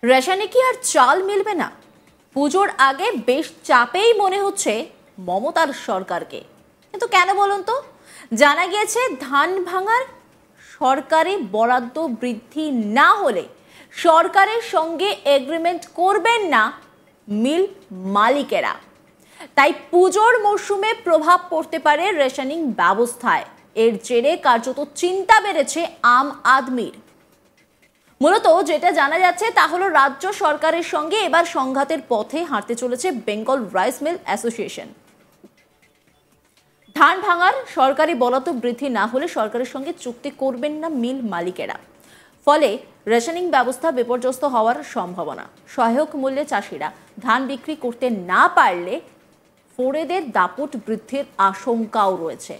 রেশনে কি আর চাল মিলবে না? পুজোর আগে বেশ চাপেই মনে হচ্ছে মমতার সরকারকে। কিন্তু কেন বলুন তো? জানা গিয়েছে ধান ভাঙার সরকারি বরাদ্দ বৃদ্ধি না হলে সরকারের সঙ্গে এগ্রিমেন্ট করবেন না মিল মালিকেরা। তাই পুজোর মরশুমে প্রভাব পড়তে পারে রেশনিং ব্যবস্থায়। এর জেরে কার্যত চিন্তা বেড়েছে আম আদমির। মূলত যেটা জানা যাচ্ছে তা হলো রাজ্য সরকারের সঙ্গে এবার সংঘাতের পথে হাঁটতে চলেছে বেঙ্গল রাইস মিল অ্যাসোসিয়েশন। ধান ভাঙার সরকারি বরাদ্দ বৃদ্ধি না হলে সরকারের সঙ্গে চুক্তি করবেন না মিল মালিকেরা। ফলে রেশনিং ব্যবস্থা বিপর্যস্ত হওয়ার সম্ভাবনা। সহায়ক মূল্যে চাষিরা ধান বিক্রি করতে না পারলে ফোরেদের দাপট বৃদ্ধির আশঙ্কাও রয়েছে।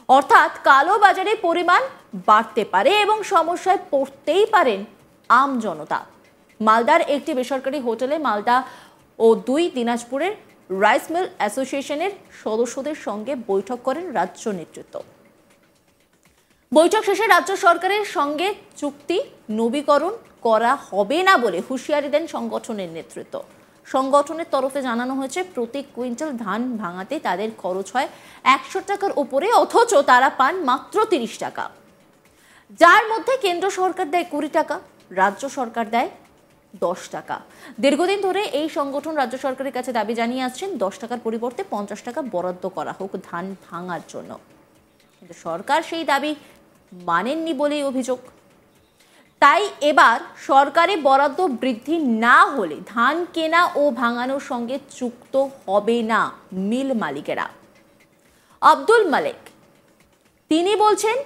অর্থাৎ কালো বাজারে পরিমাণ বাড়তে পারে এবং সমস্যায় পড়তেই পারেন আম জনতা। মালদার একটি বেসরকারি হোটেলে মালদা ও 2 দিনাজপুরের রাইস মিল অ্যাসোসিয়েশনের সদস্যদের সঙ্গে বৈঠক করেন রাজ্য নেতৃত্ব। বৈঠক শেষে রাজ্য সরকারের সঙ্গে চুক্তি নবীকরণ করা হবে না বলে হুঁশিয়ারি দেন সংগঠনের নেতৃত্ব। সংগঠনের তরফে জানানো হয়েছে প্রতি কুইন্টাল ধান ভাঙাতে তাদের খরচ হয় 100 টাকার উপরে, অথচ তারা পান মাত্র 30 টাকা, যার মধ্যে কেন্দ্র সরকার দেয় 20 টাকা, রাজ্য সরকার দেয় 10 টাকা। দীর্ঘদিন ধরে এই সংগঠন রাজ্য সরকারের কাছে দাবি জানিয়ে আসছেন 10 টাকার পরিবর্তে 50 টাকা বরাদ্দ করা হোক ধান ভাঙার জন্য, কিন্তু সরকার সেই দাবি মানেননি বলেই অভিযোগ। তাই এবার সরকারি বরাদ্দ বৃদ্ধি না হলে ধান কেনা ও ভাঙানোর সঙ্গে যুক্ত হবে না মিল মালিকেরা। আব্দুল মালেক তিনি বলছেন,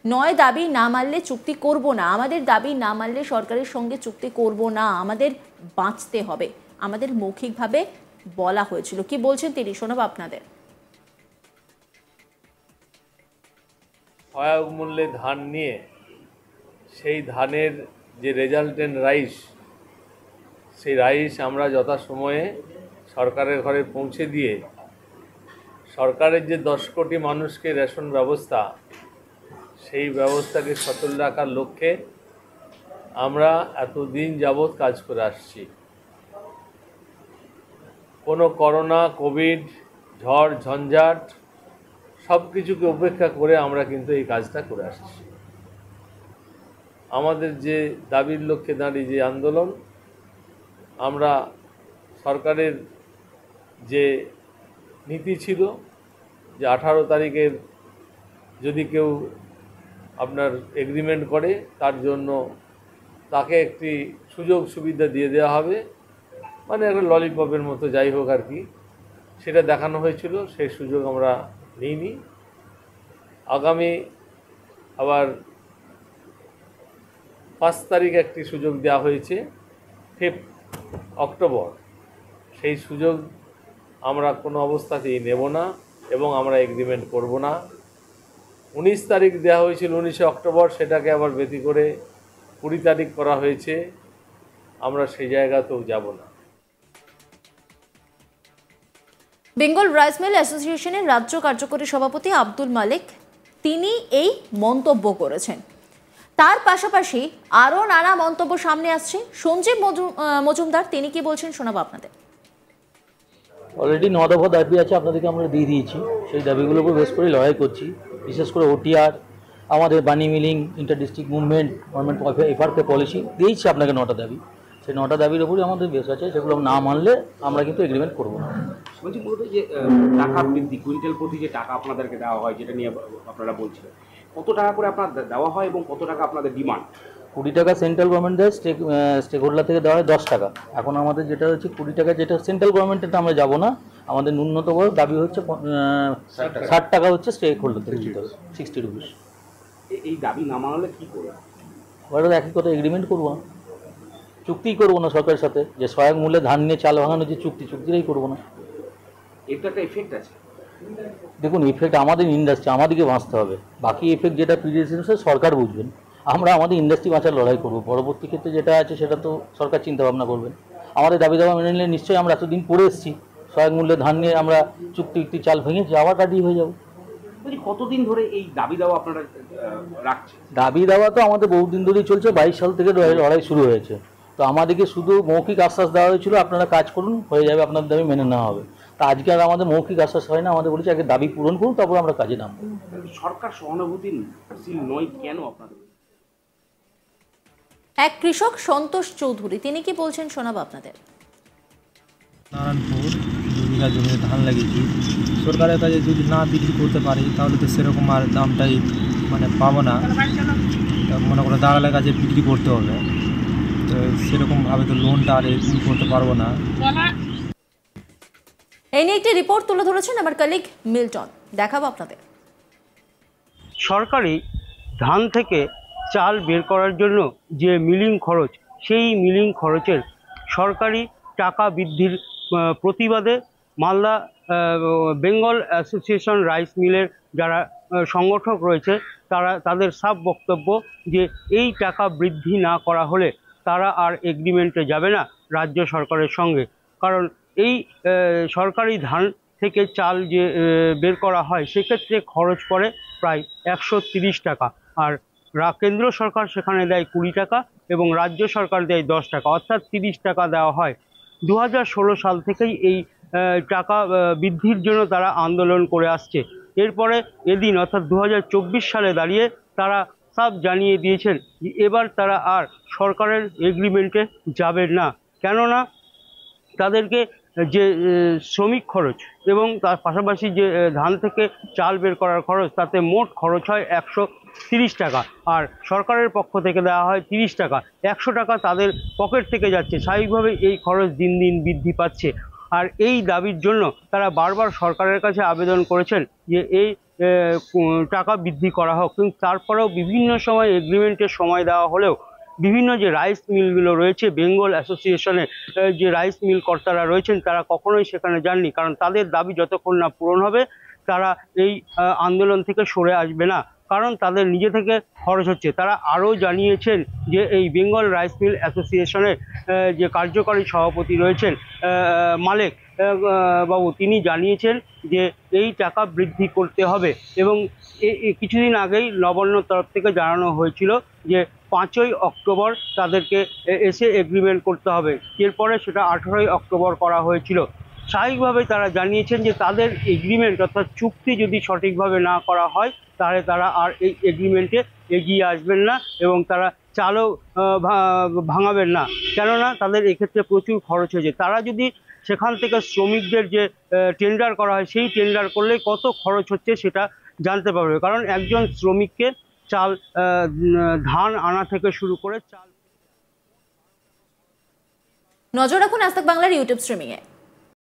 নয় দাবি না মানলে চুক্তি করব না, আমাদের দাবি না মানলে সরকারের সঙ্গে চুক্তি করব না, আমাদের বাঁচতে হবে, আমাদের মৌখিকভাবে বলা হয়েছিল। কি বলছেন তিনি, শোনাব আপনাদের। সহায়ক মূল্যে ধান নিয়ে সেই ধানের যে রেজাল্টেন্ট রাইস, সেই রাইস আমরা যথাসময়ে সরকারের ঘরে পৌঁছে দিয়ে সরকারের যে 10 কোটি মানুষকে রেশন ব্যবস্থা, সেই ব্যবস্থাকে সচল রাখার লক্ষ্যে আমরা এতদিন যাবৎ কাজ করে আসছি। কোনো করোনা, কোভিড, ঝড় ঝঞ্ঝাট সব কিছুকে উপেক্ষা করে আমরা কিন্তু এই কাজটা করে আসছি। আমাদের যে দাবির লক্ষ্যে দাঁড়িয়ে যে আন্দোলন, আমরা সরকারের যে নীতি ছিল যে 18 তারিখের যদি কেউ আপনার এগ্রিমেন্ট করে তার জন্য তাকে একটি সুযোগ সুবিধা দিয়ে দেওয়া হবে, মানে একটা ললিপপের মতো যাই হোক আর কি, সেটা দেখানো হয়েছিল। সেই সুযোগ আমরা নিইনি। আগামী আবার 5 তারিখ একটি সুযোগ দেওয়া হয়েছে, 5 অক্টোবর। সেই সুযোগ আমরা কোনো অবস্থাতেই নেব না এবং আমরা এগ্রিমেন্ট করব না। 19 তারিখ দেওয়া হয়েছিল 19 অক্টোবর, সেটাকে আবার ব্যতি করে 20 তারিখ করা হয়েছে। আমরা সেই জায়গাতেও যাব না। বেঙ্গল রাইস মিল অ্যাসোসিয়েশনের রাজ্য কার্যকরী সভাপতি আব্দুল মালেক তিনি এই মন্তব্য করেছেন। তার পাশাপাশি আরও নানা মন্তব্য সামনে আসছে। সঞ্জীব মজুমদার তিনি কি বলছেন, শোনাবো আপনাদের। অলরেডি 9 দফা দাবি আছে, আপনাদেরকে আমরা দিয়ে দিয়েছি। সেই দাবিগুলোর উপর বেশ করে লড়াই করছি। বিশেষ করে ওটিআর, আমাদের বানি milling, inter district movement, government FRK policy দিয়েছি আপনাকে 9টা দাবি। সেই 9টা দাবির উপরই আমাদের বেশ আছে, সেগুলো না মানলে আমরা কিন্তু এগ্রিমেন্ট করবো না। বলছি মূলত যে টাকা বৃদ্ধি, কুইন্টাল প্রতি যে টাকা আপনাদেরকে দেওয়া হয়, যেটা নিয়ে আপনারা বলছেন, কত টাকা করে আপনার দেওয়া হয় এবং কত টাকা আপনাদের ডিমান্ড? 20 টাকা সেন্ট্রাল গভর্নমেন্ট দেয়, স্টেক হোল্ডার থেকে দেওয়া হয় 10 টাকা। এখন আমাদের যেটা হচ্ছে 20 টাকা, যেটা সেন্ট্রাল গভর্নমেন্টে আমরা যাবো না। আমাদের ন্যূনতম দাবি হচ্ছে 60 টাকা হচ্ছে স্টেক হোল্ডার থেকে দিতে হবে, 60 রুপিস। এই দাবি না মানলে কী করবে? ওরা একই কথা, এগ্রিমেন্ট করবো না, চুক্তিই করবো না সরকারের সাথে। যে সহায়ক মূল্যে ধান নিয়ে চাল ভাঙানোর যে চুক্তিটাই করবো না। এর তো একটা এফেক্ট আছে। দেখুন, ইফেক্ট আমাদের ইন্ডাস্ট্রি, আমাদেরকে বাঁচতে হবে। বাকি এফেক্ট যেটা পিডিএস সরকার বুঝবেন। আমরা আমাদের ইন্ডাস্ট্রি বাঁচার লড়াই করবো। পরবর্তী ক্ষেত্রে যেটা আছে সেটা তো সরকার চিন্তা ভাবনা করবেন। আমাদের দাবি দাবা মেনে নিলে নিশ্চয়ই, আমরা এতদিন করে এসেছি, সহায়ক মূল্যে ধান নিয়ে আমরা চুক্তি চাল ভেঙেছি, আবার রাজি হয়ে যাবো। বলছি কতদিন ধরে এই দাবি দাওয়া আপনারা রাখছেন? দাবি দাওয়া তো আমাদের বহুদিন ধরেই চলছে। 22 সাল থেকে লড়াই শুরু হয়েছে। তো আমাদেরকে শুধু মৌখিক আশ্বাস দেওয়া হয়েছিল আপনারা কাজ করুন, হয়ে যাবে, আপনাদের দাবি মেনে নেওয়া হবে। তা আজকে আর আমাদের মৌখিক আশ্বাস হয় না, আমাদের বলেছে আগে দাবি পূরণ করুন, তারপর আমরা কাজে নামবো। সরকার সহানুভূতিশীল নয় কেন আপনাদের? এক কৃষক সন্তোষ চৌধুরী, তিনি কি বলছেন শোনাবো আপনাদের। নারায়ণপুর 2 বিঘা জমিতে ধান লাগিয়েছি, সরকারের কাছে যদি না বিক্রি করতে পারি তাহলে তো সেরকম আর দামটাই মানে পাবো না, মনে করে দালালের কাছে বিক্রি করতে হবে, তো সেরকমভাবে তো লোনটা আর এরকম করতে পারবো না। এই নিয়ে একটি রিপোর্ট তুলে ধরেছেন আমার কলিগ মিল্টন, দেখাবো আপনাদের। সরকারি ধান থেকে চাল বের করার জন্য যে মিলিং খরচ, সেই মিলিং খরচের সরকারি টাকা বৃদ্ধির প্রতিবাদে মালদা বেঙ্গল অ্যাসোসিয়েশন রাইস মিলের যারা সংগঠক রয়েছে তাদের সাফ বক্তব্য যে এই টাকা বৃদ্ধি না করা হলে তারা আর এগ্রিমেন্টে যাবে না রাজ্য সরকারের সঙ্গে। কারণ এই সরকারি ধান থেকে চাল যে বের করা হয় সেক্ষেত্রে খরচ পড়ে প্রায় 130 টাকা, আর কেন্দ্র সরকার সেখানে দেয় 20 টাকা এবং রাজ্য সরকার দেয় 10 টাকা, অর্থাৎ 30 টাকা দেওয়া হয়। 2016 সাল থেকেই এই টাকা বৃদ্ধির জন্য তারা আন্দোলন করে আসছে। এরপরে এদিন অর্থাৎ 2024 সালে দাঁড়িয়ে তারা সব জানিয়ে দিয়েছেন যে এবার তারা আর সরকারের এগ্রিমেন্টে যাবেন না, কেননা তাদেরকে যে শ্রমিক খরচ এবং তার পাশাপাশি যে ধান থেকে চাল বের করার খরচ, তাতে মোট খরচ হয় 130 টাকা, আর সরকারের পক্ষ থেকে দেওয়া হয় 30 টাকা। 100 টাকা তাদের পকেট থেকে যাচ্ছে। স্বাভাবিকভাবে এই খরচ দিন দিন বৃদ্ধি পাচ্ছে, আর এই দাবির জন্য তারা বারবার সরকারের কাছে আবেদন করেছেন যে এই টাকা বৃদ্ধি করা হোক, কিন্তু তারপরেও বিভিন্ন সময় এগ্রিমেন্টের সময় দেওয়া হলেও বিভিন্ন যে রাইস মিলগুলো রয়েছে, বেঙ্গল অ্যাসোসিয়েশনে যে রাইস মিল কর্তারা রয়েছেন তারা কখনোই সেখানে যাননি, কারণ তাদের দাবি যতক্ষণ না পূরণ হবে তারা এই আন্দোলন থেকে সরে আসবে না, কারণ তাদের নিজে থেকে খরচ হচ্ছে। তারা আরও জানিয়েছেন যে এই বেঙ্গল রাইস মিল অ্যাসোসিয়েশনের যে কার্যকরী সভাপতি রয়েছেন মালেক বাবু, তিনি জানিয়েছেন যে এই টাকা বৃদ্ধি করতে হবে এবং কিছুদিন আগেই নবান্নর তরফ থেকে জানানো হয়েছিল যে 5ই অক্টোবর তাদেরকে এসে এগ্রিমেন্ট করতে হবে, এরপরে সেটা 18ই অক্টোবর করা হয়েছিল। স্বাভাবিকভাবে তারা জানিয়েছেন যে তাদের এগ্রিমেন্ট অর্থাৎ চুক্তি যদি সঠিকভাবে না করা হয় তাহলে তারা আর এই এগ্রিমেন্টে এগিয়ে আসবেন না এবং তারা চালও ভাঙাবেন না, কেননা তাদের এক্ষেত্রে প্রচুর খরচ হয়েছে। তারা যদি সেখান থেকে শ্রমিকদের যে টেন্ডার করা হয় সেই টেন্ডার করলে কত খরচ হচ্ছে সেটা জানতে পারবে, কারণ একজন শ্রমিককে চাল ধান আনা থেকে শুরু করে চাল। নজর রাখুন আজ তাক বাংলার ইউটিউব স্ট্রিমিংয়ে।